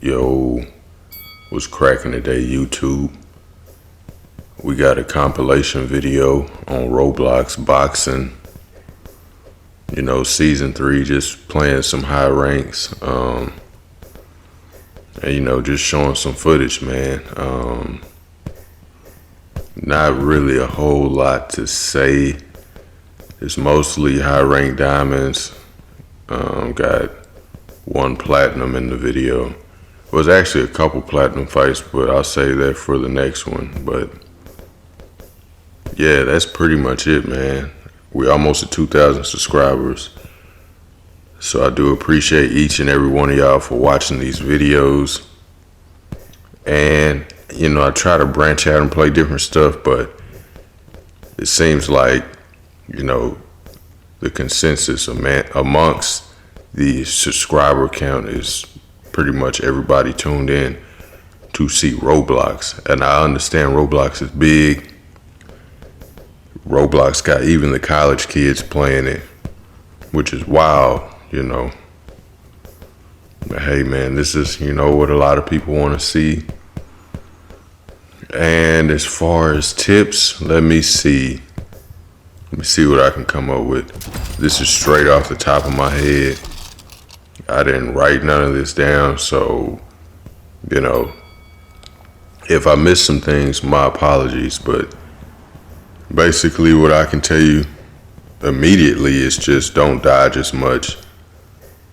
Yo, what's cracking today, YouTube? We got a compilation video on Roblox boxing. Season 3, just playing some high ranks. And just showing some footage, man. Not really a whole lot to say. It's mostly high rank diamonds. Got one platinum in the video. It was actually a couple platinum fights, but I'll save that for the next one. But yeah, that's pretty much it, man. We're almost at 2,000 subscribers. So I do appreciate each and every one of y'all for watching these videos. And, I try to branch out and play different stuff, but it seems like, the consensus amongst the subscriber count is pretty much everybody tuned in to see Roblox. And I understand Roblox is big. Roblox got even the college kids playing it, which is wild, But hey, man, this is, what a lot of people want to see. And as far as tips, let me see what I can come up with. This is straight off the top of my head. I didn't write none of this down, so, if I missed some things, my apologies. But basically what I can tell you immediately is just don't dodge as much.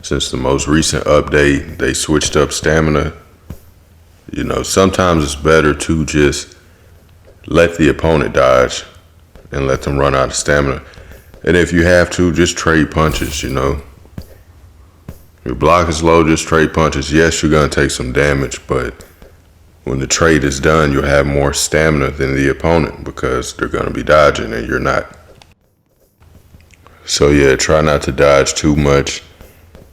Since the most recent update, they switched up stamina. Sometimes it's better to just let the opponent dodge and let them run out of stamina. And if you have to, just trade punches, Your block is low, just trade punches. Yes, you're going to take some damage, but when the trade is done, you'll have more stamina than the opponent because they're going to be dodging and you're not. So yeah, try not to dodge too much.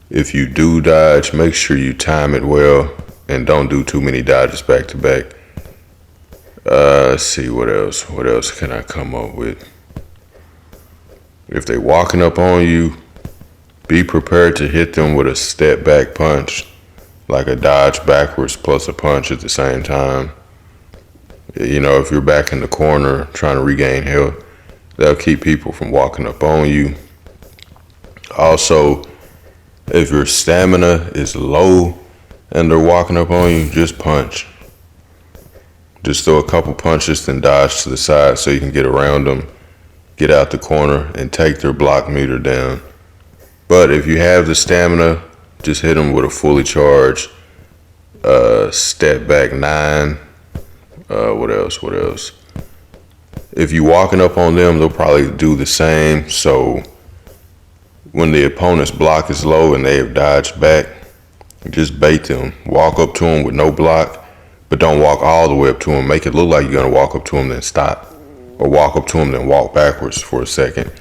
If you do dodge, make sure you time it well and don't do too many dodges back to back. Let's see, what else? What else can I come up with? If they walking up on you, be prepared to hit them with a step back punch, like a dodge backwards plus a punch at the same time. If you're back in the corner trying to regain health, that'll keep people from walking up on you. Also, if your stamina is low and they're walking up on you, just punch. Just throw a couple punches, then dodge to the side so you can get around them, get out the corner, and take their block meter down. But if you have the stamina, just hit them with a fully charged step back 9. What else? If you're walking up on them, they'll probably do the same. So when the opponent's block is low and they have dodged back, just bait them. Walk up to them with no block, but don't walk all the way up to them. Make it look like you're going to walk up to them, then stop. Or walk up to them, then walk backwards for a second.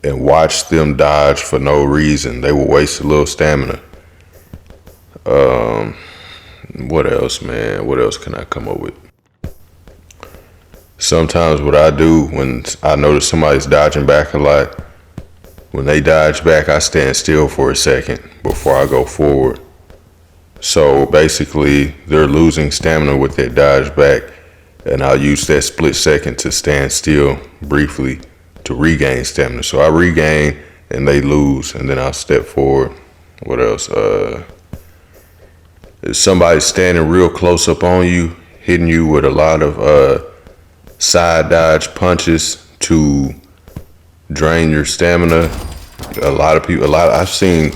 And watch them dodge for no reason. They will waste a little stamina. What else, man? What else can I come up with? Sometimes what I do when I notice somebody's dodging back a lot, when they dodge back, I stand still for a second before I go forward. So basically, they're losing stamina with their dodge back, and I'll use that split second to stand still briefly to regain stamina. So I regain and they lose, and then I'll step forward. What else? If somebody's standing real close up on you, hitting you with a lot of side dodge punches to drain your stamina. I've seen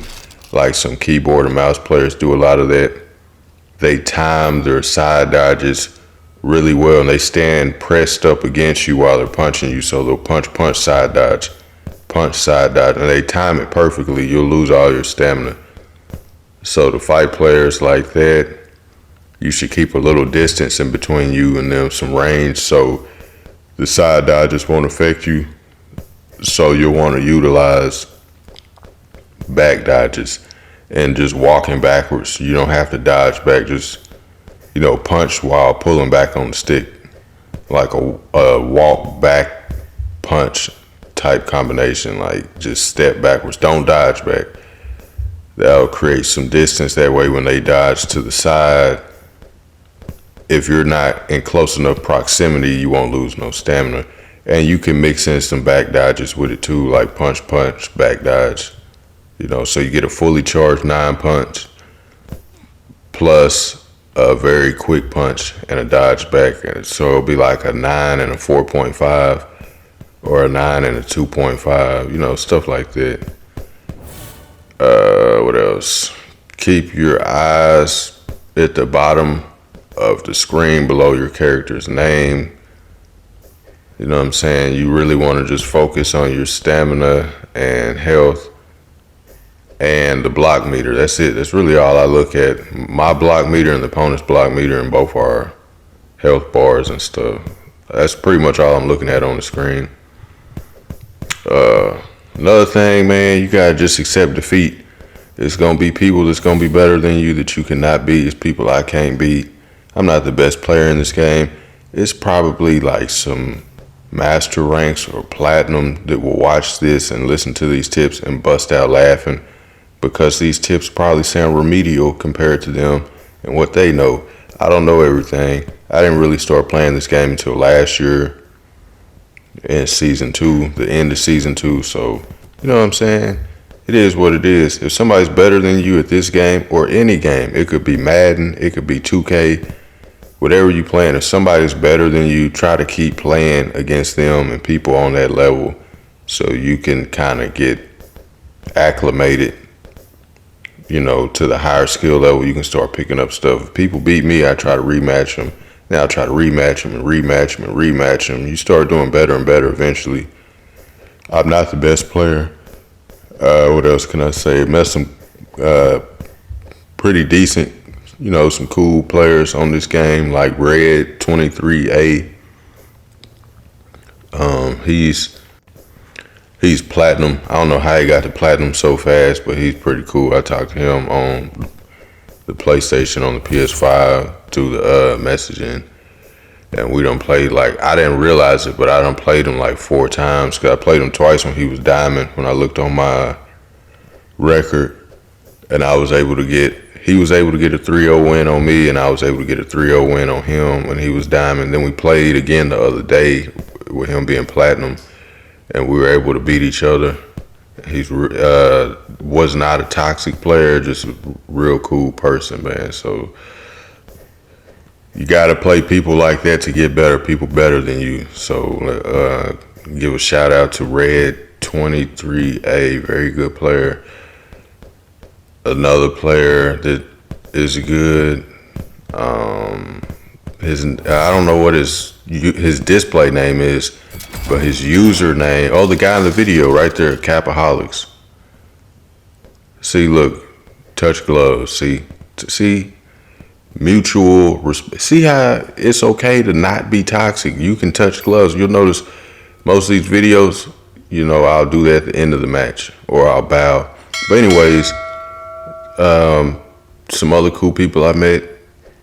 like some keyboard and mouse players do a lot of that. They time their side dodges really well, and they stand pressed up against you while they're punching you. So they'll punch, side dodge, and they time it perfectly. You'll lose all your stamina. So to fight players like that, you should keep a little distance in between you and them, some range, so the side dodges won't affect you. So you'll want to utilize back dodges and just walking backwards. You don't have to dodge back, just punch while pulling back on the stick, like a walk back punch type combination. Like just step backwards, don't dodge back. That'll create some distance. That way when they dodge to the side, if you're not in close enough proximity, you won't lose no stamina. And you can mix in some back dodges with it too, like punch, back dodge. So you get a fully charged 9 punch plus a very quick punch and a dodge back. So it'll be like a 9 and a 4.5 or a 9 and a 2.5, stuff like that. What else? Keep your eyes at the bottom of the screen below your character's name. You know what I'm saying? You really want to just focus on your stamina and health and the block meter. That's it. That's really all I look at. My block meter and the opponent's block meter, and both are health bars and stuff. That's pretty much all I'm looking at on the screen. Another thing, man, you gotta just accept defeat. It's gonna be people that's gonna be better than you that you cannot beat. It's people I can't beat. I'm not the best player in this game. It's probably like some master ranks or platinum that will watch this and listen to these tips and bust out laughing, because these tips probably sound remedial compared to them and what they know. I don't know everything. I didn't really start playing this game until last year in season 2, the end of season 2. So, you know what I'm saying? It is what it is. If somebody's better than you at this game or any game, it could be Madden, it could be 2K, whatever you playing, if somebody's better than you, try to keep playing against them and people on that level so you can kind of get acclimated, to the higher skill level. You can start picking up stuff. If people beat me, I try to rematch them. Now I try to rematch them and rematch them and rematch them. You start doing better and better eventually. I'm not the best player. What else can I say? Met some pretty decent, some cool players on this game, like Red 23A. He's platinum. I don't know how he got to platinum so fast, but he's pretty cool. I talked to him on the PlayStation, on the PS5 through the messaging, and we done played, like, I didn't realize it, but I done played him like 4 times, because I played him twice when he was diamond, when I looked on my record, and he was able to get a 3-0 win on me, and I was able to get a 3-0 win on him when he was diamond. Then we played again the other day with him being platinum, and we were able to beat each other. He's was not a toxic player, just a real cool person, man. So you got to play people like that to get better, people better than you. So give a shout out to Red 23A, very good player. Another player that is good, I don't know what his display name is, but his username, the guy in the video right there, Capaholics. See, look, touch gloves, see, mutual respect. See how it's okay to not be toxic. You can touch gloves. You'll notice most of these videos, I'll do that at the end of the match, or I'll bow. But anyways, some other cool people I met.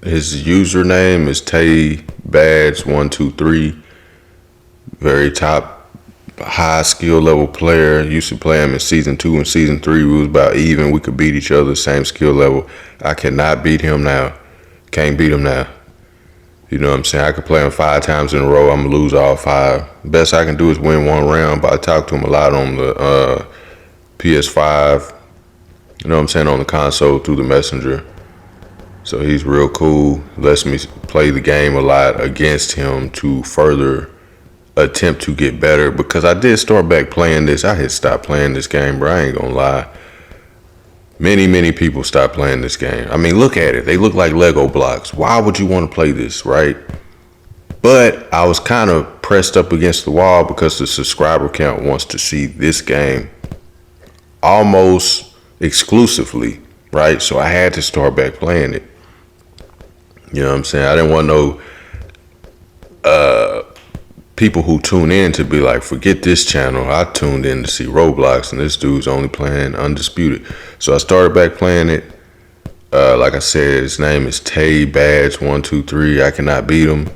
His username is Tay Badge 123. Very top, high skill level player. Used to play him in season 2 and season 3. We was about even. We could beat each other, same skill level. I cannot beat him now. Can't beat him now. You know what I'm saying? I could play him 5 times in a row. I'm gonna lose all 5. Best I can do is win 1 round. But I talked to him a lot on the PS5. You know what I'm saying, on the console through the messenger. So he's real cool. Lets me play the game a lot against him to further attempt to get better, because I did start back playing this. I had stopped playing this game, bro. I ain't gonna lie. Many people stopped playing this game. I mean, look at it. They look like Lego blocks. Why would you want to play this, right? But I was kind of pressed up against the wall because the subscriber count wants to see this game almost exclusively, right? So I had to start back playing it. You know what I'm saying? I didn't want no people who tune in to be like, forget this channel. I tuned in to see Roblox, and this dude's only playing Undisputed. So I started back playing it. Like I said, his name is Tay Badge 123. I cannot beat him.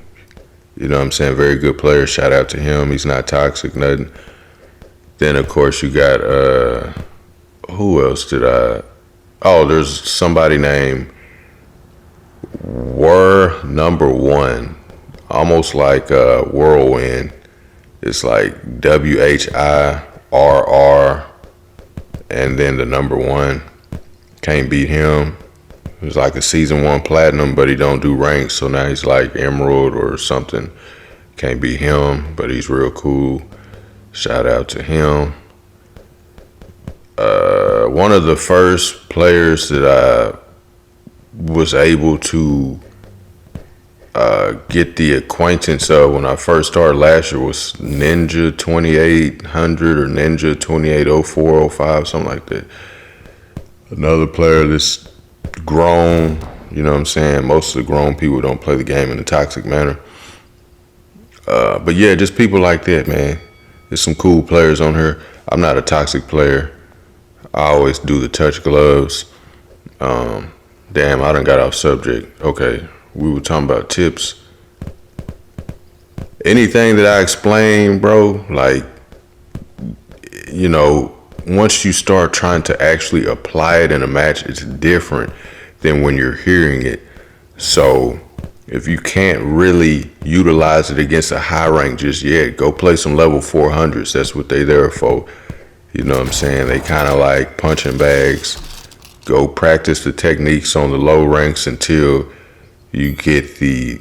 You know what I'm saying? Very good player. Shout out to him. He's not toxic, nothing. Then of course you got who else did I Oh, there's somebody named Were Number One, almost like Whirlwind. It's like WHIRR, and then the number one. Can't beat him. He was like a season 1 platinum, but he don't do ranks, so now he's like emerald or something. Can't beat him, but he's real cool. Shout out to him. One of the first players that I was able to get the acquaintance of when I first started last year was Ninja 2800 or Ninja 280405, something like that. Another player that's grown, you know what I'm saying? Most of the grown people don't play the game in a toxic manner. But yeah, just people like that, man. There's some cool players on here. I'm not a toxic player. I always do the touch gloves. Damn, I done got off subject. Okay, we were talking about tips. Anything that I explain, bro, like, you know, once you start trying to actually apply it in a match, it's different than when you're hearing it. So if you can't really utilize it against a high rank just yet, go play some level 400s. That's what they there for. You know what I'm saying? They kind of like punching bags. Go practice the techniques on the low ranks until you get the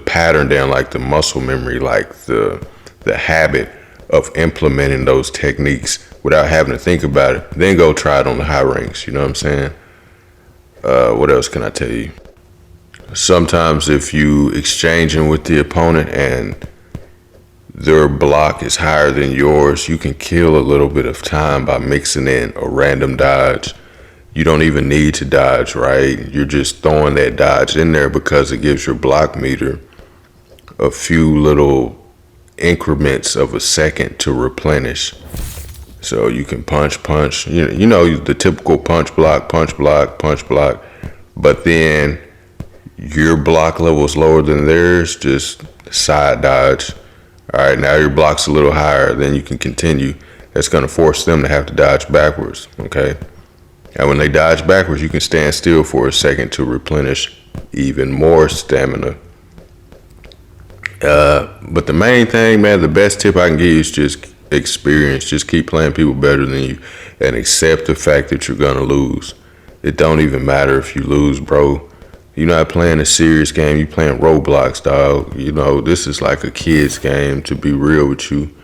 pattern down, like the muscle memory, like the habit of implementing those techniques without having to think about it. Then go try it on the high ranks. You know what I'm saying? What else can I tell you? Sometimes if you exchanging with the opponent and their block is higher than yours, you can kill a little bit of time by mixing in a random dodge. You don't even need to dodge, right? You're just throwing that dodge in there because it gives your block meter a few little increments of a second to replenish. So you can punch. You know the typical punch block, but then your block level is lower than theirs, just side dodge. All right, now your block's a little higher, then you can continue. That's going to force them to have to dodge backwards, okay? And when they dodge backwards, you can stand still for a second to replenish even more stamina. But the main thing, man, the best tip I can give you is just experience. Just keep playing people better than you and accept the fact that you're going to lose. It don't even matter if you lose, bro. You're not playing a serious game. You're playing Roblox, dog. You know, this is like a kid's game, to be real with you.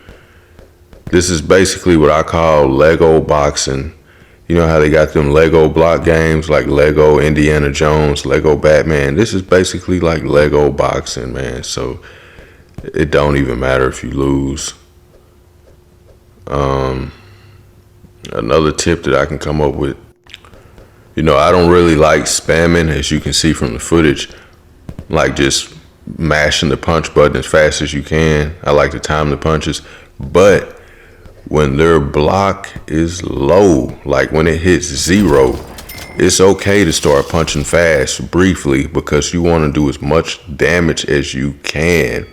This is basically what I call Lego boxing. You know how they got them Lego block games like Lego Indiana Jones, Lego Batman. This is basically like Lego boxing, man. So it don't even matter if you lose. Another tip that I can come up with, you know, I don't really like spamming, as you can see from the footage, like just mashing the punch button as fast as you can. I like to time the punches. But when their block is low, like when it hits 0, it's okay to start punching fast briefly because you want to do as much damage as you can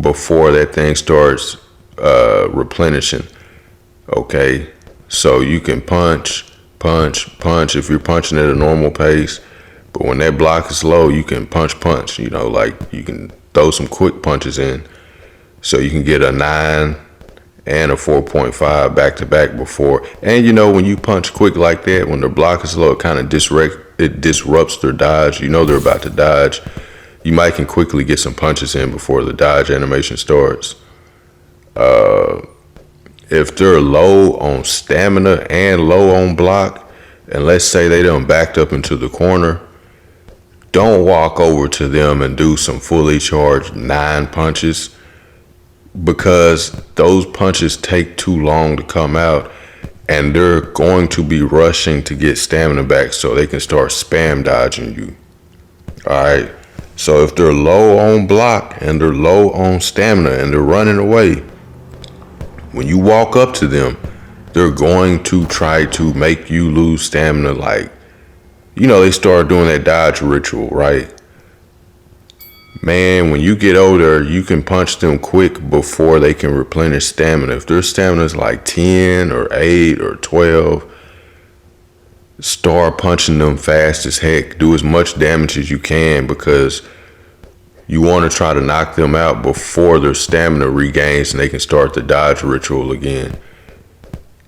before that thing starts replenishing. Okay, so you can punch if you're punching at a normal pace, but when that block is low, you can punch, you know, like you can throw some quick punches in so you can get a 9 and a 4.5 back to back before. And you know, when you punch quick like that, when the block is low, it kind of disrupts their dodge. You know they're about to dodge. You might can quickly get some punches in before the dodge animation starts. If they're low on stamina and low on block, and let's say they done backed up into the corner, don't walk over to them and do some fully charged 9 punches, because those punches take too long to come out and they're going to be rushing to get stamina back so they can start spam dodging you. All right. So if they're low on block and they're low on stamina and they're running away, when you walk up to them, they're going to try to make you lose stamina. Like, you know, they start doing that dodge ritual, right? Man, when you get older, you can punch them quick before they can replenish stamina. If their stamina is like 10 or 8 or 12, start punching them fast as heck. Do as much damage as you can because you want to try to knock them out before their stamina regains and they can start the dodge ritual again.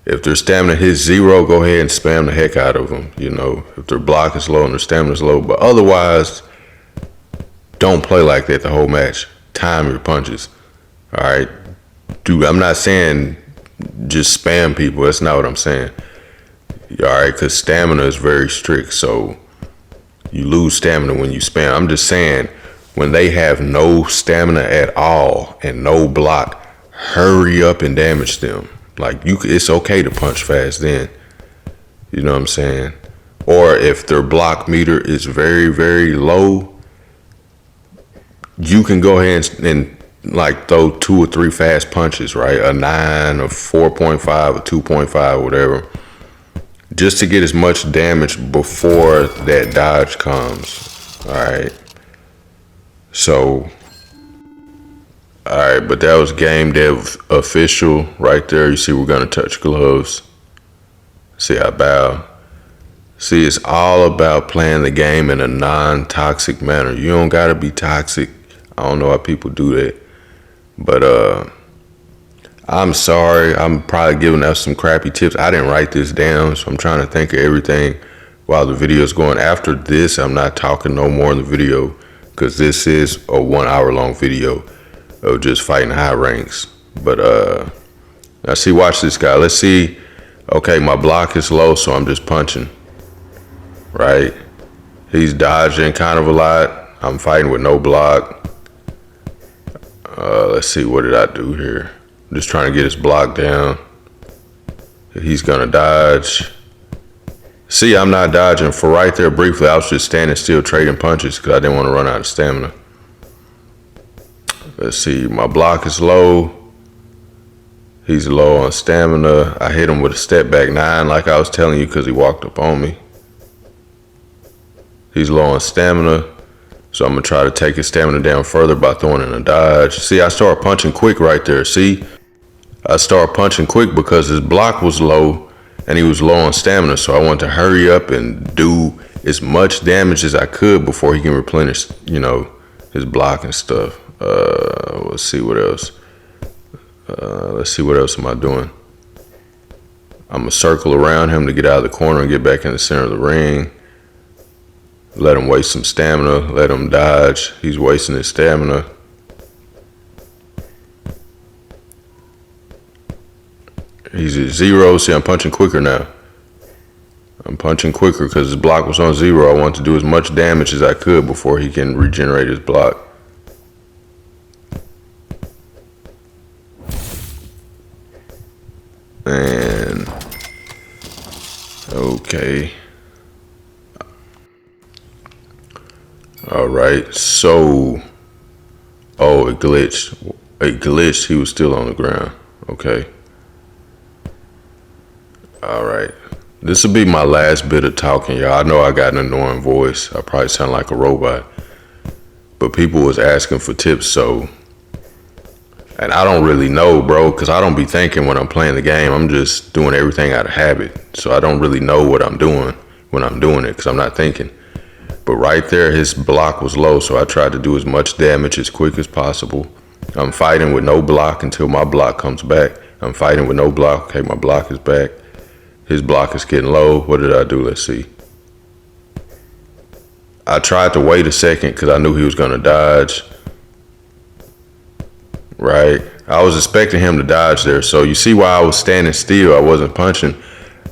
If their stamina hits 0, go ahead and spam the heck out of them. You know, if their block is low and their stamina is low, but otherwise, don't play like that the whole match. Time your punches. All right, dude. I'm not saying just spam people. That's not what I'm saying. All right, because stamina is very strict, so you lose stamina when you spam. I'm just saying when they have no stamina at all and no block, hurry up and damage them. Like it's okay to punch fast then. You know what I'm saying? Or if their block meter is very, very low, you can go ahead and like throw 2 or 3 fast punches, right? A 9, a 4.5, a 2.5, whatever. Just to get as much damage before that dodge comes. Alright. So, alright, but that was Game Dev official right there. You see we're gonna touch gloves. See, I bow. See, it's all about playing the game in a non-toxic manner. You don't gotta be toxic. I don't know how people do that. But I'm sorry. I'm probably giving out some crappy tips. I didn't write this down, so I'm trying to think of everything while the video is going. After this, I'm not talking no more in the video because this is a 1 hour long video of just fighting high ranks. But now see, watch this guy. Let's see. Okay, my block is low, so I'm just punching. Right? He's dodging kind of a lot. I'm fighting with no block. Let's see, what did I do here? I'm just trying to get his block down. He's gonna dodge. See, I'm not dodging. For right there, briefly, I was just standing still trading punches because I didn't want to run out of stamina. Let's see, my block is low. He's low on stamina. I hit him with a step back 9 like I was telling you because he walked up on me. He's low on stamina. So I'm going to try to take his stamina down further by throwing in a dodge. See, I started punching quick right there. See, I started punching quick because his block was low and he was low on stamina. So I wanted to hurry up and do as much damage as I could before he can replenish, you know, his block and stuff. Let's see what else. Let's see what else am I doing. I'm going to circle around him to get out of the corner and get back in the center of the ring. Let him waste some stamina. Let him dodge. He's wasting his stamina. He's at 0. See, I'm punching quicker now. I'm punching quicker because his block was on 0. I want to do as much damage as I could before he can regenerate his block. And okay. All right, so, oh, it glitched. It glitched, he was still on the ground. Okay. All right. This will be my last bit of talking, y'all. I know I got an annoying voice. I probably sound like a robot. But people was asking for tips, so, and I don't really know, bro, because I don't be thinking when I'm playing the game. I'm just doing everything out of habit. So I don't really know what I'm doing when I'm doing it because I'm not thinking. But right there, his block was low, so I tried to do as much damage as quick as possible. I'm fighting with no block until my block comes back. I'm fighting with no block. Okay, my block is back. His block is getting low. What did I do? Let's see. I tried to wait a second because I knew he was going to dodge. Right? I was expecting him to dodge there. So you see why I was standing still. I wasn't punching.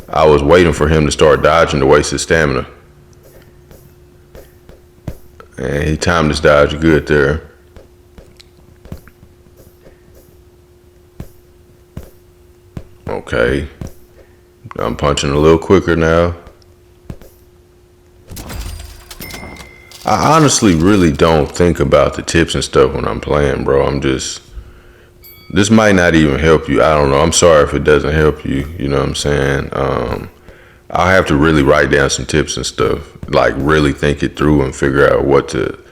I was waiting for him to start dodging to waste his stamina. And he timed his dodge good there. Okay. I'm punching a little quicker now. I honestly really don't think about the tips and stuff when I'm playing, bro. This might not even help you. I don't know. I'm sorry if it doesn't help you. You know what I'm saying? I'll have to really write down some tips and stuff. Like really think it through and figure out what to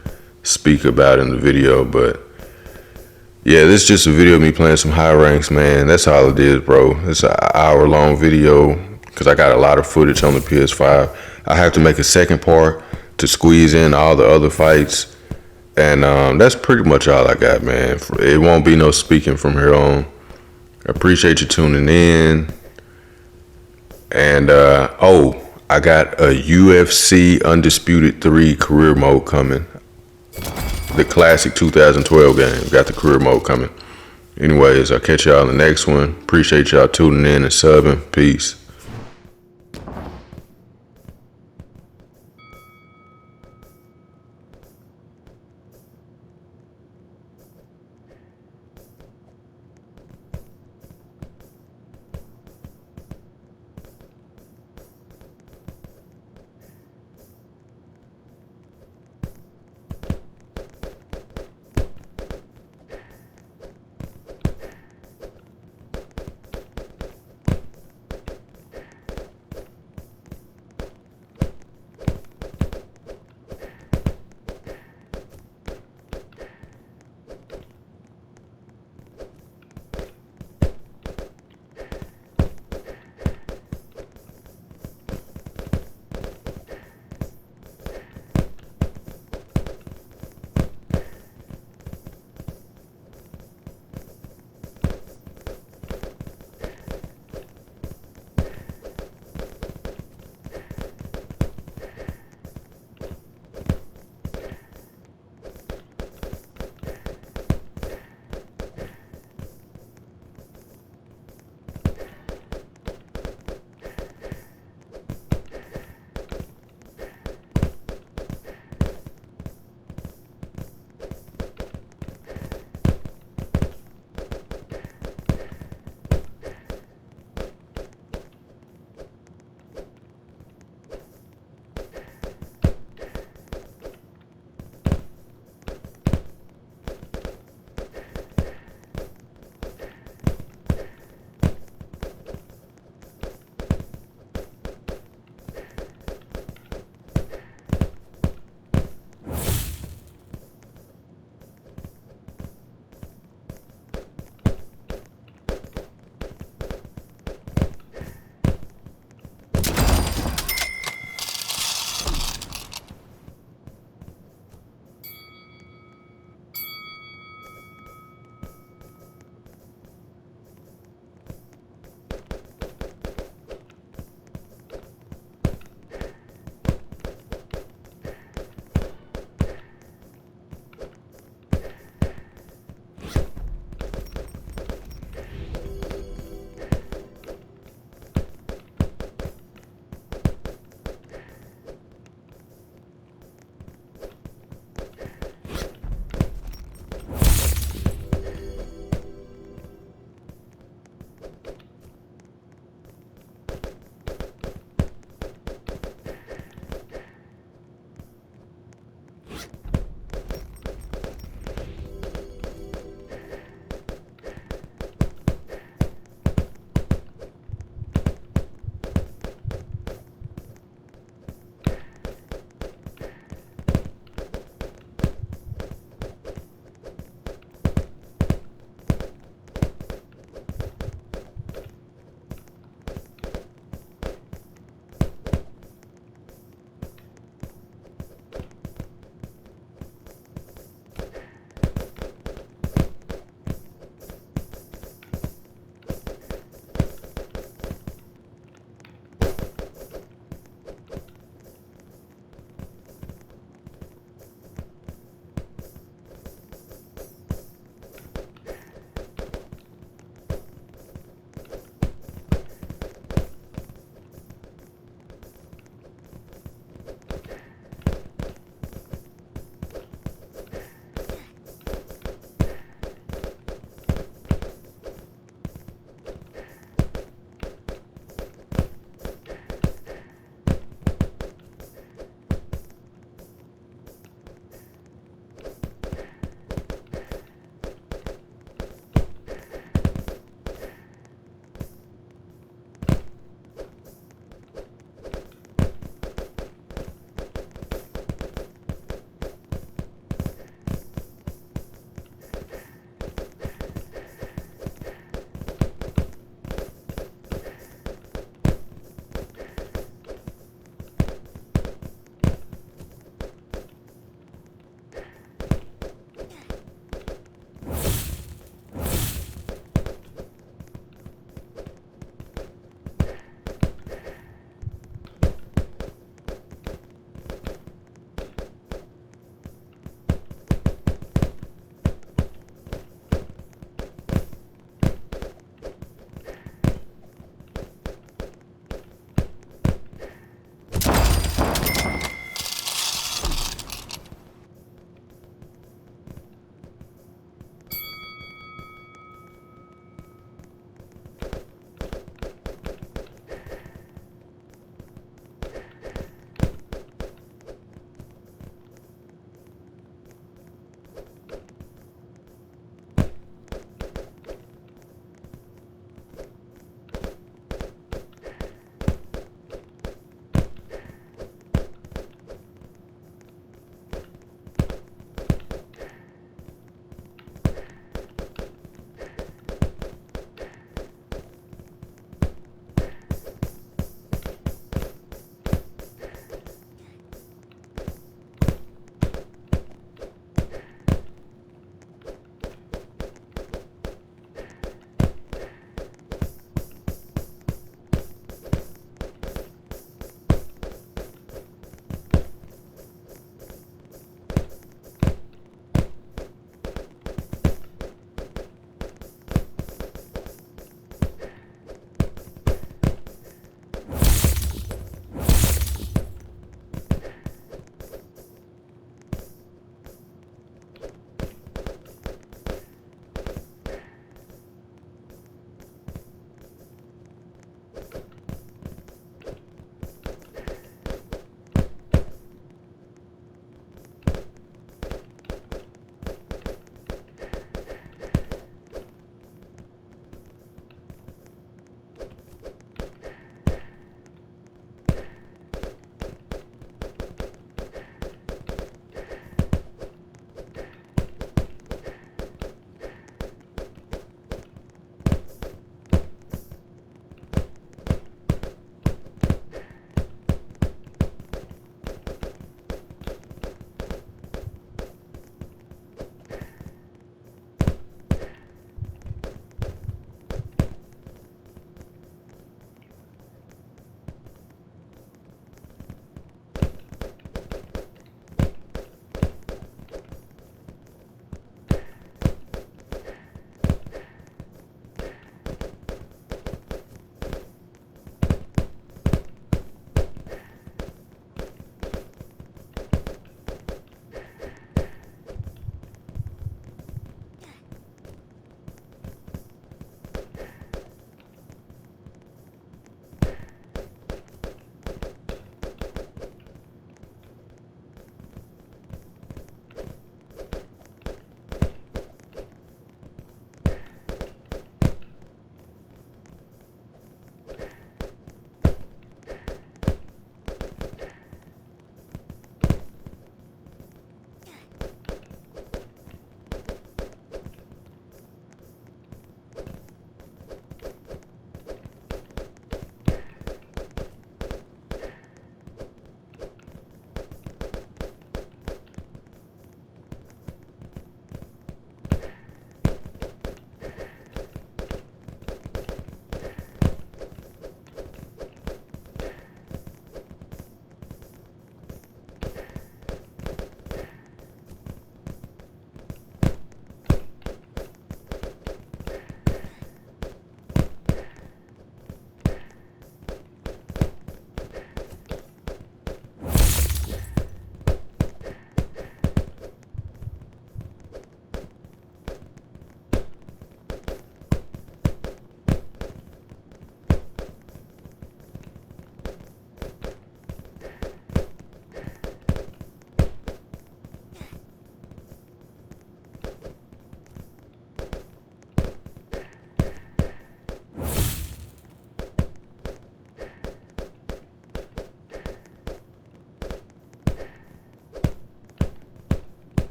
speak about in the video. But yeah, this is just a video of me playing some high ranks, man. That's all it is, bro. It's an hour-long video because I got a lot of footage on the PS5. I have to make a second part to squeeze in all the other fights. And that's pretty much all I got, man. It won't be no speaking from here on. I appreciate you tuning in. And, I got a UFC Undisputed 3 career mode coming. The classic 2012 game. Got the career mode coming. Anyways, I'll catch y'all in the next one. Appreciate y'all tuning in and subbing. Peace.